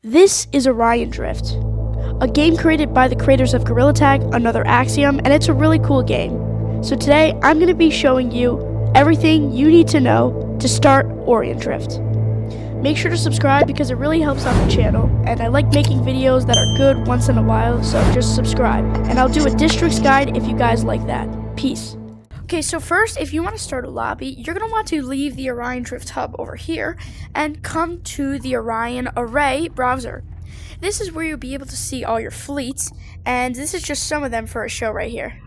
This is Orion Drift, a game created by the creators of Gorilla Tag, Another Axiom, and it's a really cool game. So today, I'm going to be showing you everything you need to know to start Orion Drift. Make sure to subscribe because it really helps out the channel, and I like making videos that are good once in a while, so just subscribe. And I'll do a districts guide if you guys like that. Peace. Okay, so first, if you want to start a lobby, you're going to want to leave the Orion Drift hub over here and come to the Orion Array browser. This is where you'll be able to see all your fleets, and this is just some of them for a show right here.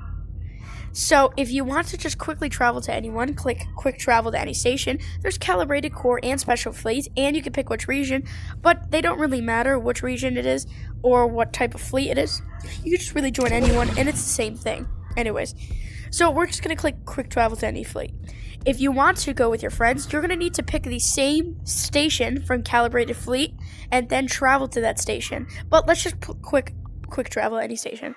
So if you want to just quickly travel to anyone, click quick travel to any station. There's calibrated core and special fleets, and you can pick which region, but they don't really matter which region it is or what type of fleet it is. You can just really join anyone, and it's the same thing. Anyways, so we're just going to click quick travel to any fleet. If you want to go with your friends, you're going to need to pick the same station from calibrated fleet and then travel to that station. But let's just put quick travel to any station.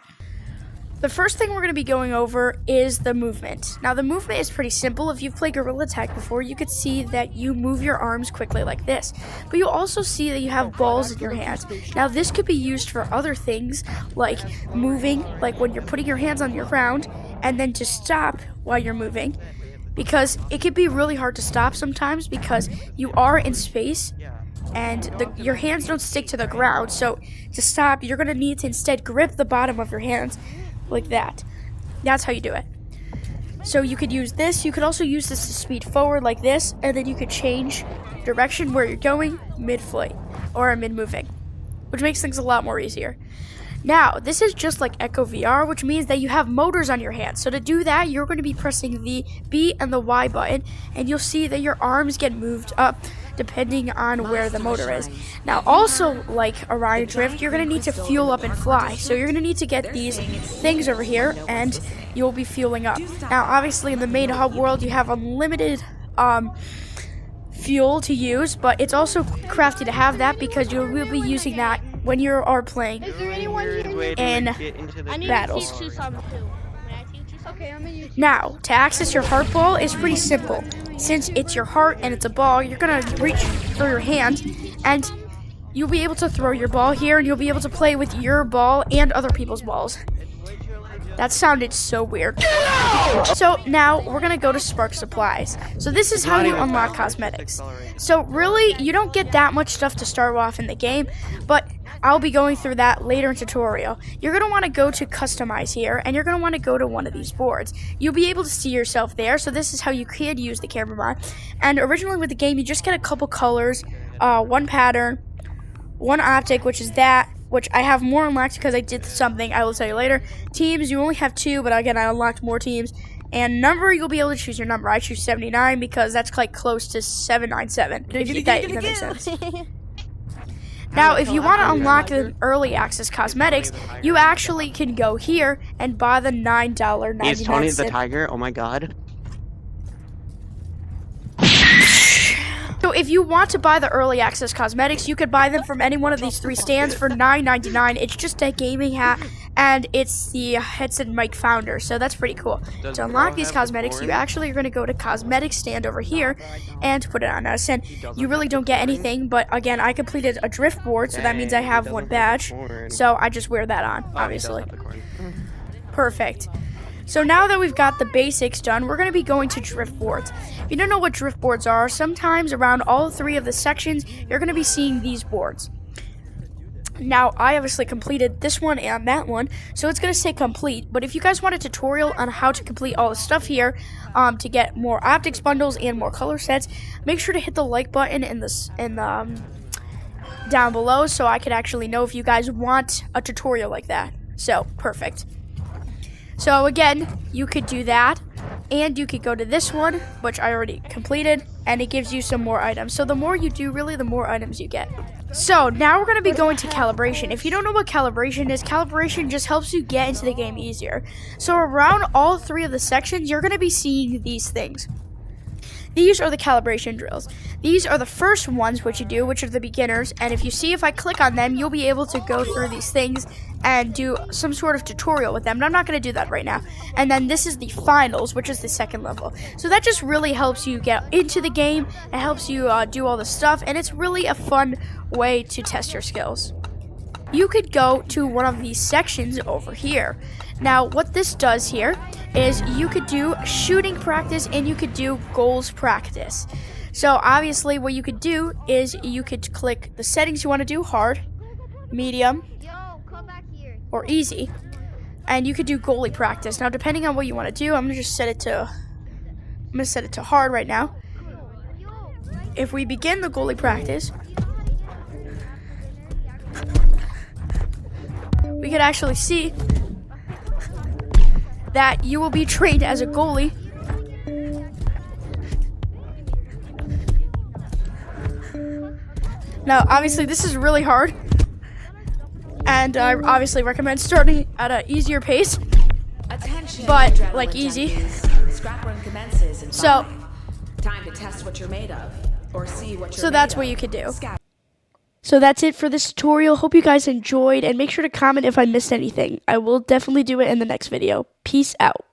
The first thing we're going to be going over is the movement. Now, the movement is pretty simple. If you've played Gorilla Tag before, you could see that you move your arms quickly like this. But you'll also see that you have balls in your hands. Now, this could be used for other things, like moving, like when you're putting your hands on your ground, and then to stop while you're moving. Because it can be really hard to stop sometimes because you are in space, and your hands don't stick to the ground. So to stop, you're going to need to instead grip the bottom of your hands like that. That's how you do it. So you could use this. You could also use this to speed forward like this, and then you could change direction where you're going mid-flight or mid-moving, which makes things a lot more easier. Now, this is just like Echo VR, which means that you have motors on your hands. So to do that, you're going to be pressing the B and the Y button, and you'll see that your arms get moved up depending on where the motor is. Now, also like Orion Drift, you're going to need to fuel up and fly. So you're going to need to get these things over here, and you'll be fueling up. Now, obviously, in the main hub world, you have unlimited fuel to use, but it's also crafty to have that because you will be using that when you are playing in battles. Now, to access your heart ball is pretty simple. Since it's your heart and it's a ball, you're going to reach through your hand, and you'll be able to throw your ball here, and you'll be able to play with your ball and other people's balls. That sounded so weird. So now we're going to go to Spark Supplies. So this is how you unlock cosmetics. So really, you don't get that much stuff to start off in the game, but I'll be going through that later in tutorial. You're going to want to go to Customize here, and you're going to want to go to one of these boards. You'll be able to see yourself there, so this is how you could use the camera mod. And originally with the game, you just get a couple colors, one pattern, one optic, which is that, which I have more unlocked because I did something I will tell you later. Teams, you only have 2, but again, I unlocked more teams. And number, you'll be able to choose your number. I choose 79 because that's like close to 797. If that makes sense. Now, if you want to unlock the early access cosmetics, you actually can go here and buy the $9.99. Is Tony the tiger? Oh my god. So if you want to buy the early access cosmetics, you could buy them from any one of these 3 stands for $9.99. It's just a gaming hat, and it's the headset mic founder, so that's pretty cool. To unlock these cosmetics, you actually are going to go to cosmetics stand over here and put it on. Now, Sen, you really don't get anything, but again, I completed a drift board, so that means I have 1 badge, so I just wear that on, obviously. Perfect. So now that we've got the basics done, we're going to be going to drift boards. If you don't know what drift boards are, sometimes around all 3 of the sections, you're going to be seeing these boards. Now, I obviously completed this one and that one, so it's going to say complete. But if you guys want a tutorial on how to complete all the stuff here, to get more optics bundles and more color sets, make sure to hit the like button down below so I could actually know if you guys want a tutorial like that. So, perfect. So again, you could do that, and you could go to this one, which I already completed, and it gives you some more items. So the more you do, really, the more items you get. So now we're going to be going to calibration. If you don't know what calibration is, calibration just helps you get into the game easier. So around all 3 of the sections, you're going to be seeing these things. these are the calibration drills. These are the first ones which you do, which are the beginners. And if you see, if I click on them, you'll be able to go through these things and do some sort of tutorial with them. But I'm not going to do that right now. And then this is the finals, which is the second level. So that just really helps you get into the game. It helps you do all the stuff. And it's really a fun way to test your skills. You could go to one of these sections over here. Now, what this does here is you could do shooting practice and you could do goals practice. So obviously what you could do is you could click the settings you want to do, hard, medium, or easy, and you could do goalie practice. Now, depending on what you want to do, I'm gonna set it to hard right now. If we begin the goalie practice, we could actually see that you will be trained as a goalie. Now, obviously, this is really hard, and I obviously recommend starting at an easier pace, but like easy. So, time to test what you're made of, or see what you're so that's what you could do. So that's it for this tutorial. Hope you guys enjoyed, and make sure to comment if I missed anything. I will definitely do it in the next video. Peace out.